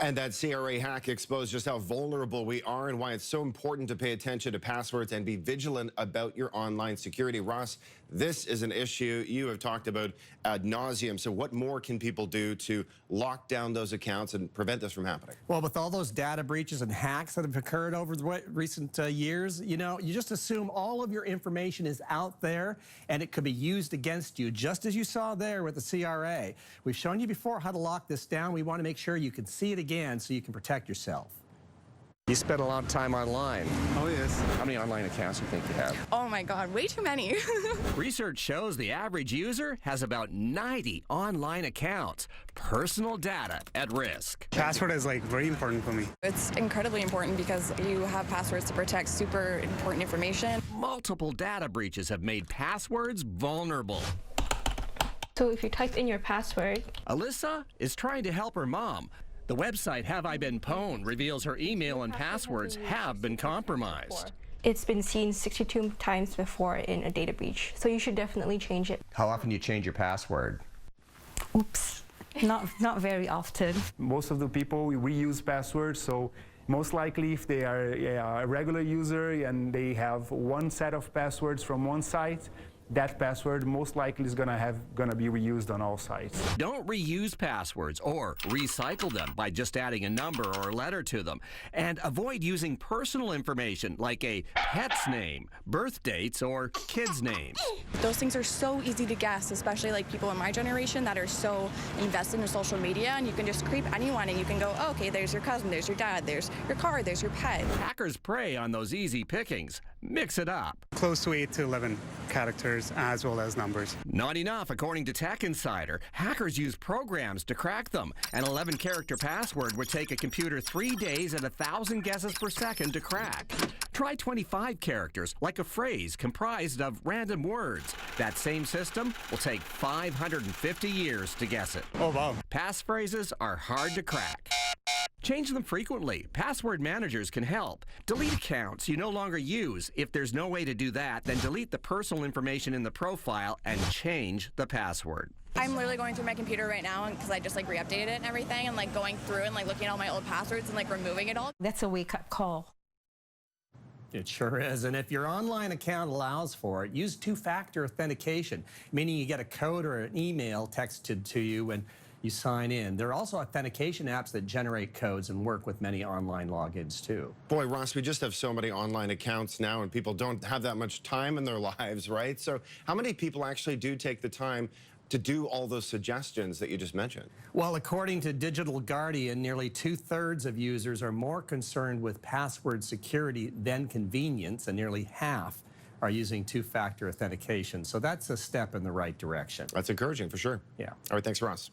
And that CRA hack exposed just how vulnerable we are and why it's so important to pay attention to passwords and be vigilant about your online security. Ross, this is an issue you have talked about ad nauseum. So what more can people do to lock down those accounts and prevent this from happening? Well, with all those data breaches and hacks that have occurred over the recent years, you just assume all of your information is out there and it could be used against you, just as you saw there with the CRA. We've shown you before how to lock this down. We want to make sure you can see it again so you can protect yourself. You spend a lot of time online. Oh, yes. How many online accounts do you think you have? Oh my God, way too many. Research shows the average user has about 90 online accounts. Personal data at risk. Password is very important for me. It's incredibly important because you have passwords to protect super important information. Multiple data breaches have made passwords vulnerable. So if you type in your password, Alyssa is trying to help her mom. The website Have I Been Pwned reveals her email and passwords have been compromised. it's been seen 62 times before in a data breach. So you should definitely change it. How often do you change your password? Oops, not very often. Most of the people reuse passwords, so most likely if they are a regular user and they have one set of passwords from one site, that password most likely is gonna be reused on all sites. Don't reuse passwords or recycle them by just adding a number or a letter to them. And avoid using personal information like a pet's name, birth dates, or kids' names. Those things are so easy to guess, especially like people in my generation that are so invested in social media, and you can just creep anyone and you can go, oh, okay, there's your cousin, there's your dad, there's your car, there's your pet. Hackers prey on those easy pickings. Mix it up. Close to 8 to 11 characters as well as numbers. Not enough, according to Tech Insider. Hackers use programs to crack them. An 11-character password would take a computer 3 days at 1,000 guesses per second to crack. Try 25 characters, like a phrase comprised of random words. That same system will take 550 years to guess it. Oh, wow. Passphrases are hard to crack. Change them frequently. Password managers can help. Delete accounts you no longer use. If there's no way to do that, then delete the personal information in the profile and change the password. I'm literally going through my computer right now because I just re-updated it and everything, and going through and looking at all my old passwords and removing it all. That's a wake-up call. It sure is. And if your online account allows for it, use two-factor authentication, meaning you get a code or an email texted to you when you sign in. There are also authentication apps that generate codes and work with many online logins too. Boy, Ross, we just have so many online accounts now and people don't have that much time in their lives, right? So how many people actually do take the time to do all those suggestions that you just mentioned? Well, according to Digital Guardian, nearly 2/3 of users are more concerned with password security than convenience, and nearly half are using two-factor authentication. So that's a step in the right direction. That's encouraging for sure. Yeah. All right, thanks, Ross.